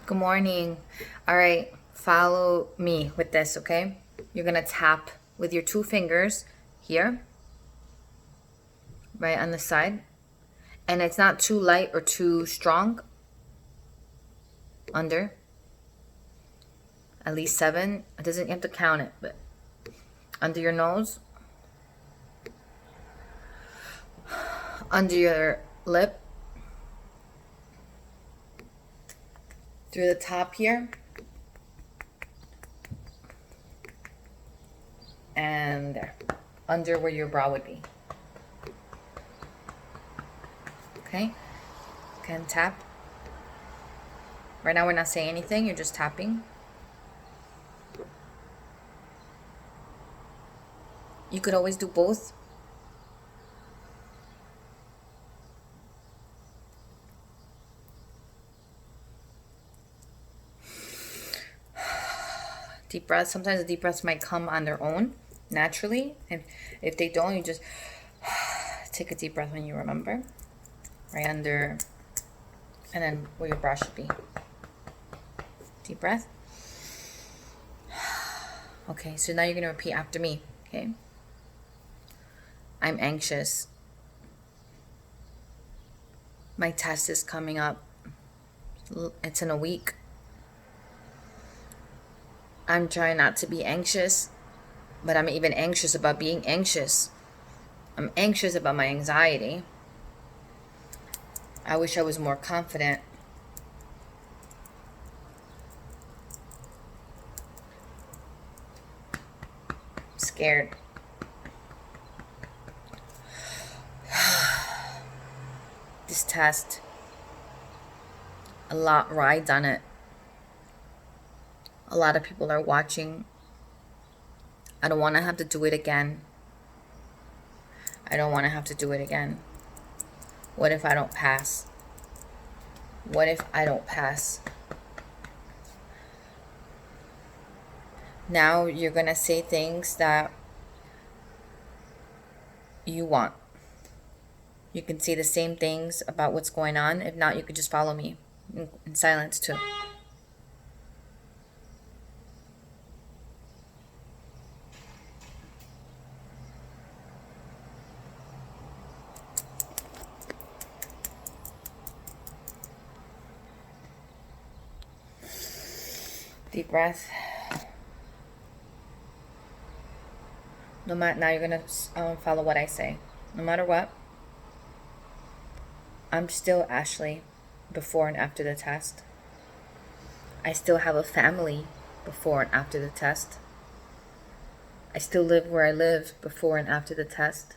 Good morning. All right, follow me with this, okay? You're gonna tap with your two fingers here, right on the side. And it's not too light or too strong. Under. At least 7. It doesn't you have to count it, but under your nose, under your lip, through the top here, and there. Under where your brow would be. Okay? Can tap. Right now we're not saying anything, you're just tapping. You could always do both. Deep breaths. Sometimes the deep breaths might come on their own naturally. And if they don't, you just take a deep breath when you remember. Right under, and then where your brow should be. Deep breath. Okay, so now you're going to repeat after me, okay? I'm anxious. My test is coming up. It's in a week. I'm trying not to be anxious, but I'm even anxious about being anxious. I'm anxious about my anxiety. I wish I was more confident. Scared. This test, a lot rides on it. A lot of people are watching. I don't want to have to do it again. I don't want to have to do it again. What if I don't pass? What if I don't pass? Now you're going to say things that you want. You can say the same things about what's going on. If not, you could just follow me in silence too. Deep breath. No matter, now you're going to follow what I say. No matter what, I'm still Ashley before and after the test. I still have a family before and after the test. I still live where I live before and after the test.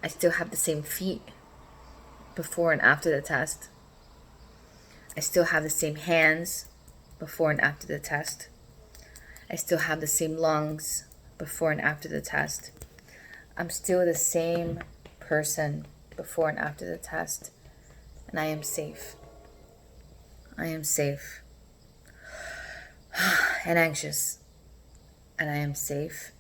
I still have the same feet before and after the test. I still have the same hands before and after the test. I still have the same lungs before and after the test. I'm still the same person before and after the test. And I am safe. I am safe. And anxious. And I am safe.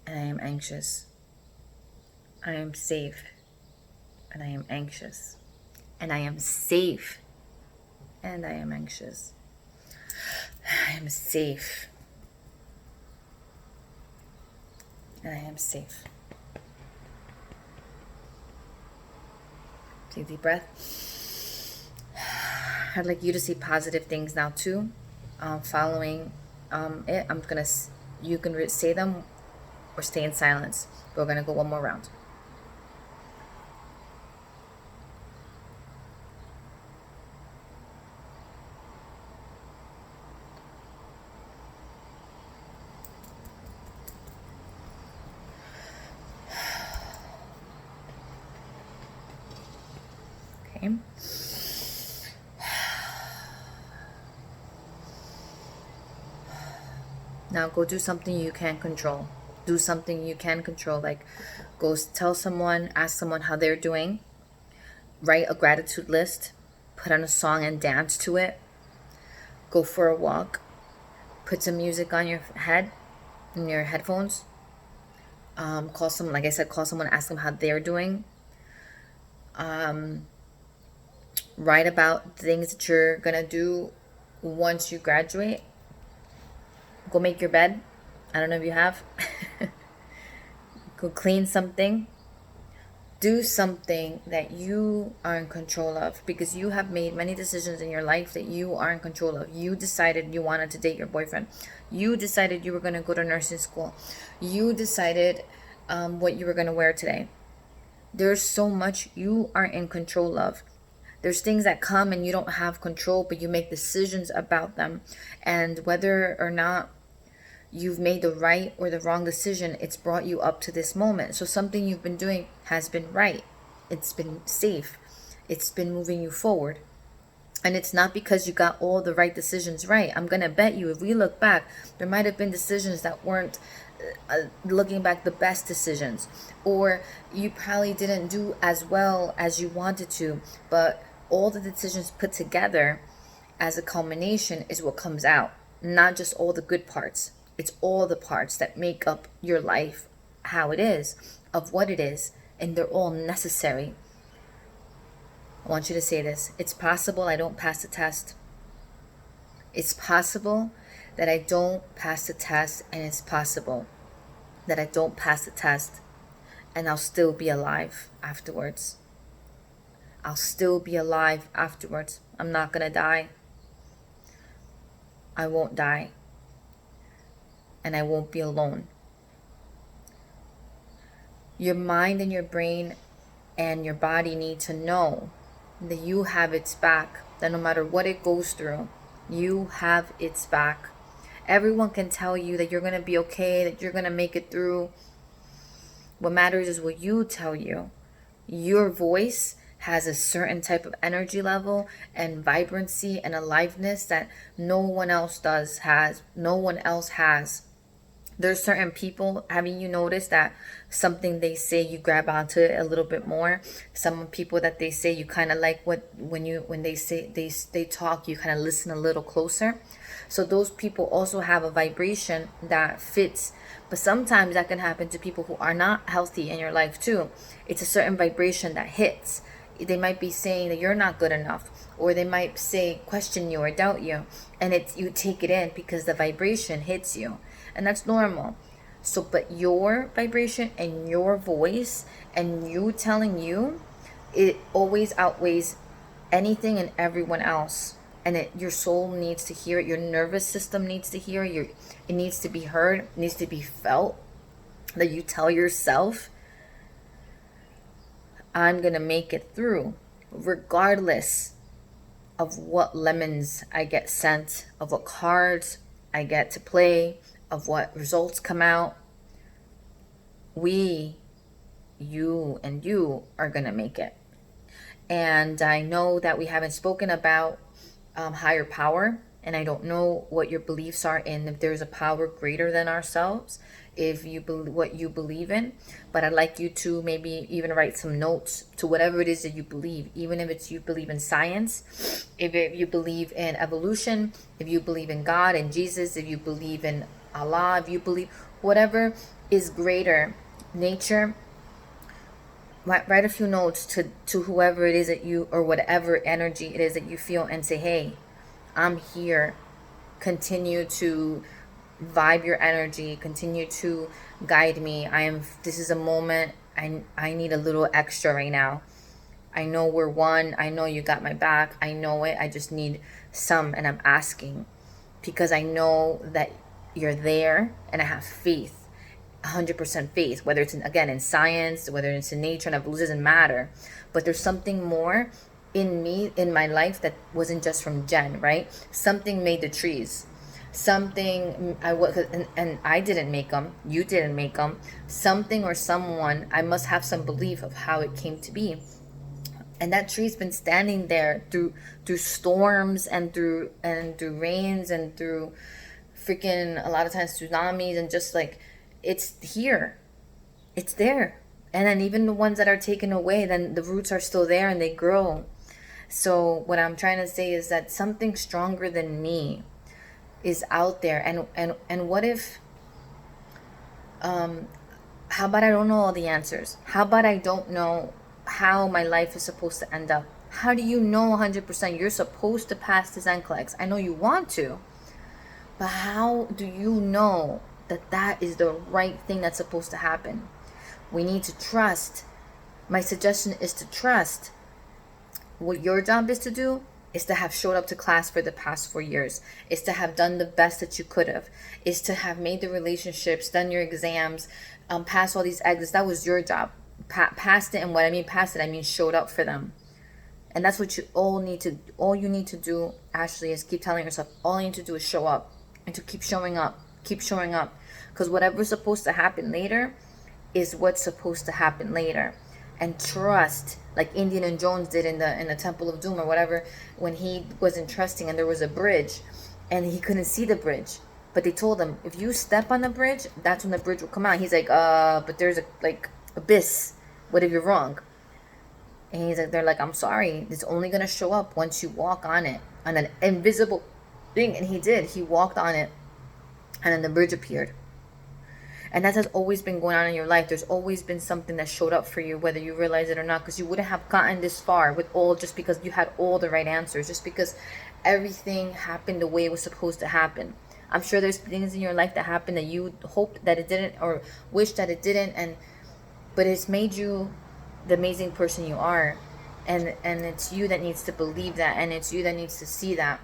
And I am anxious. I am safe. And I am anxious. And I am safe. And I am anxious. I am safe. And I am safe. Take a deep breath. I'd like you to say positive things now too. Following it, you can say them or stay in silence. We're gonna go one more round. Okay. Now go do something you can control. Do something you can control, like go tell someone, ask someone how they're doing, write a gratitude list, put on a song and dance to it, go for a walk, put some music on your head, in your headphones, call someone, like I said, call someone, ask them how they're doing. Write about things that you're gonna do once you graduate. Go make your bed. I don't know if you have. Go clean something. Do something that you are in control of, because you have made many decisions in your life that you are in control of. You decided you wanted to date your boyfriend. You decided you were going to go to nursing school. You decided what you were going to wear today. There's so much you are in control of. There's things that come and you don't have control, but you make decisions about them. And whether or not you've made the right or the wrong decision, it's brought you up to this moment. So something you've been doing has been right. It's been safe. It's been moving you forward. And it's not because you got all the right decisions right. I'm going to bet you, if we look back, there might have been decisions that weren't, looking back, the best decisions. Or you probably didn't do as well as you wanted to. But all the decisions put together as a culmination is what comes out. Not just all the good parts. It's all the parts that make up your life, how it is, of what it is, and they're all necessary. I want you to say this. It's possible I don't pass the test. It's possible that I don't pass the test, and it's possible that I don't pass the test and I'll still be alive afterwards. I'll still be alive afterwards. I'm not going to die. I won't die. And I won't be alone. Your mind and your brain and your body need to know that you have its back, that no matter what it goes through, you have its back. Everyone can tell you that you're going to be okay, that you're going to make it through. What matters is what you tell you. Your voice has a certain type of energy level and vibrancy and aliveness that no one else has. There's certain people, haven't you noticed that something they say you grab onto it a little bit more? Some people that they say you kind of like when they say they talk, you kind of listen a little closer. So those people also have a vibration that fits. But sometimes that can happen to people who are not healthy in your life too. It's a certain vibration that hits. They might be saying that you're not good enough, or they might say question you or doubt you, and you take it in because the vibration hits you. And that's normal. So, but your vibration and your voice and you telling you, it always outweighs anything and everyone else. And your soul needs to hear it. Your nervous system needs to hear it. It needs to be heard. It needs to be felt. That you tell yourself, I'm going to make it through. Regardless of what lemons I get sent, of what cards I get to play, of what results come out, you are going to make it. And I know that we haven't spoken about higher power, and I don't know what your beliefs are in, if there's a power greater than ourselves, if you what you believe in. But I'd like you to maybe even write some notes to whatever it is that you believe, even if it's you believe in science, if you believe in evolution, if you believe in God and Jesus, if you believe in Allah, if you believe whatever is greater, nature. Write a few notes to whoever it is that you, or whatever energy it is that you feel, and say, hey, I'm here. Continue to vibe your energy. Continue to guide me. This is a moment. I need a little extra right now. I know we're one. I know you got my back. I know it. I just need some, and I'm asking because I know that you're there, and I have faith. 100% faith, whether it's in science, whether it's in nature, and it doesn't matter. But there's something more in me, in my life, that wasn't just from Jen, right? Something made the trees. Something and I didn't make them. You didn't make them. Something or someone. I must have some belief of how it came to be. And that tree's been standing there through storms and through rains and through freaking a lot of times tsunamis, and just like, it's here, it's there. And then even the ones that are taken away, then the roots are still there and they grow. So what I'm trying to say is that something stronger than me is out there. And what if how about I don't know all the answers? How about I don't know how my life is supposed to end up? How do you know 100% you're supposed to pass this NCLEX? I know you want to, but how do you know that that is the right thing that's supposed to happen? We need to trust. My suggestion is to trust. What your job is to do is to have showed up to class for the past 4 years, is to have done the best that you could have, is to have made the relationships, done your exams, passed all these exits. That was your job. Passed it, and what I mean passed it, I mean showed up for them. And that's what all you need to do, Ashley, is keep telling yourself, all you need to do is show up, and to keep showing up, because whatever's supposed to happen later is what's supposed to happen later. And trust, like Indiana Jones did in the Temple of Doom or whatever, when he wasn't trusting and there was a bridge and he couldn't see the bridge, but they told him, if you step on the bridge, that's when the bridge will come out. He's like, but there's a like abyss, what if you're wrong? And he's like, they're like, I'm sorry, it's only gonna show up once you walk on it, on an invisible thing. And he did. He walked on it, and then the bridge appeared. And that has always been going on in your life. There's always been something that showed up for you, whether you realize it or not, because you wouldn't have gotten this far with all, just because you had all the right answers, just because everything happened the way it was supposed to happen. I'm sure there's things in your life that happened that you hoped that it didn't, or wished that it didn't, but it's made you the amazing person you are. And it's you that needs to believe that, and it's you that needs to see that.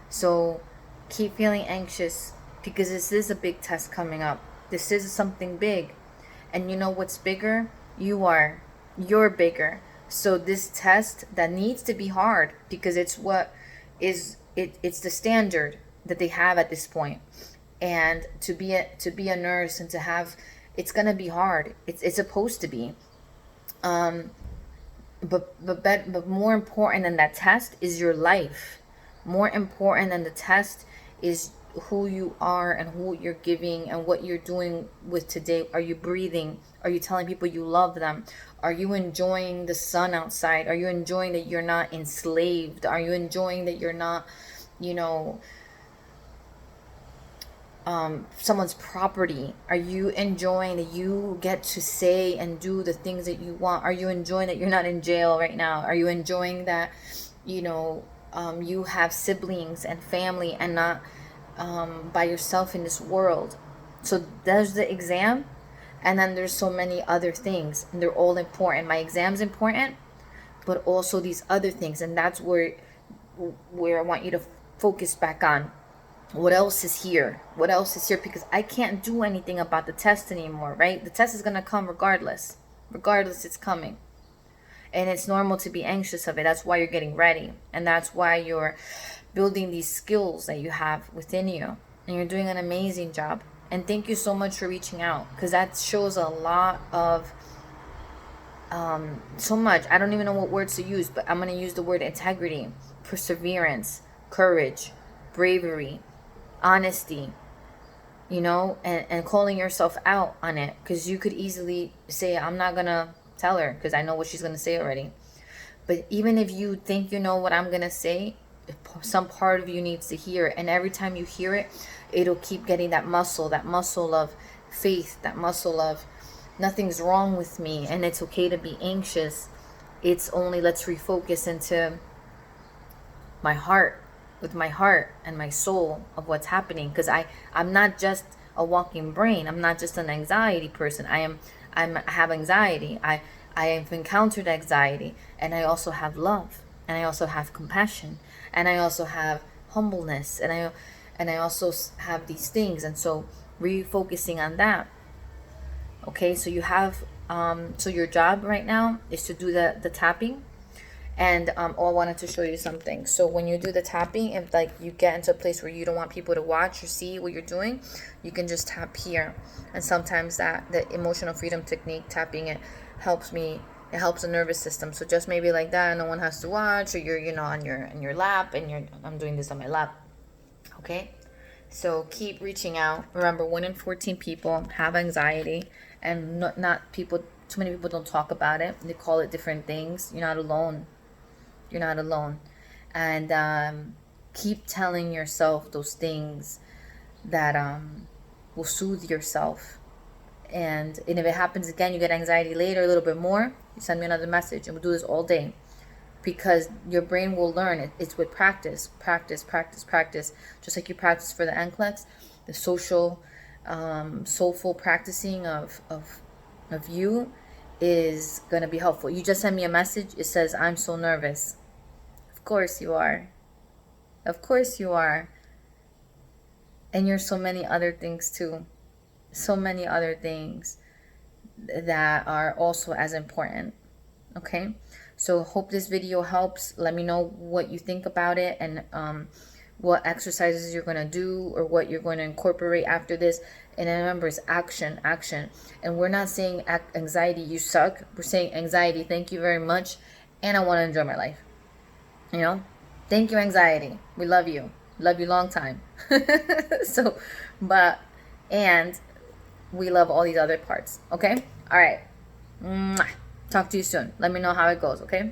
So keep feeling anxious, because this is a big test coming up. This is something big. And you know what's bigger? You are. You're bigger. So this test that needs to be hard, because it's what is it's the standard that they have at this point. And to be a nurse and to have, it's gonna be hard. It's supposed to be. But more important than that test is your life. More important than the test is who you are and who you're giving and what you're doing with today. Are you breathing? Are you telling people you love them? Are you enjoying the sun outside? Are you enjoying that you're not enslaved? Are you enjoying that you're not, someone's property? Are you enjoying that you get to say and do the things that you want? Are you enjoying that you're not in jail right now? Are you enjoying that, you have siblings and family and not by yourself in this world? So there's the exam, and then there's so many other things, and they're all important. My exam's important, but also these other things, and that's where I want you to focus back on. What else is here? What else is here? Because I can't do anything about the test anymore, right? The test is gonna come regardless. Regardless, it's coming. And it's normal to be anxious of it. That's why you're getting ready. And that's why you're building these skills that you have within you. And you're doing an amazing job. And thank you so much for reaching out, because that shows a lot of, so much. I don't even know what words to use, but I'm going to use the word integrity, perseverance, courage, bravery, honesty, and calling yourself out on it. Because you could easily say, I'm not going to tell her because I know what she's going to say already. But even if you think you know what I'm going to say, some part of you needs to hear it. And every time you hear it, it'll keep getting that muscle of faith, that muscle of nothing's wrong with me and it's okay to be anxious. It's only, let's refocus into my heart, with my heart and my soul of what's happening. Because I'm not just a walking brain. I'm not just an anxiety person. I have anxiety. I have encountered anxiety, and I also have love, and I also have compassion, and I also have humbleness, and I also have these things. And so refocusing on that. Okay, so you have so your job right now is to do the tapping. And I wanted to show you something. So when you do the tapping, if like you get into a place where you don't want people to watch or see what you're doing, you can just tap here. And sometimes the emotional freedom technique, tapping it, helps me. It helps the nervous system. So just maybe like that, no one has to watch, or you're on your lap, and I'm doing this on my lap. Okay? So keep reaching out. Remember, 1 in 14 people have anxiety, and not people. Too many people don't talk about it. They call it different things. You're not alone. You're not alone. And keep telling yourself those things that will soothe yourself. And if it happens again, you get anxiety later, a little bit more, you send me another message, and we'll do this all day. because your brain will learn it. It's with practice, practice, practice, practice. Just like you practice for the NCLEX, the social, soulful practicing of you is going to be helpful. You just sent me a message. It says, I'm so nervous. Of course you are. Of course you are. And you're so many other things too. So many other things that are also as important. Okay, so hope this video helps. Let me know what you think about it, and what exercises you're going to do or what you're going to incorporate after this. And remember, it's action, action. And we're not saying anxiety, you suck. We're saying anxiety, thank you very much, and I want to enjoy my life. You know, thank you, anxiety. We love you. Love you long time. So, but, and we love all these other parts. Okay? All right. Mwah. Talk to you soon. Let me know how it goes, okay?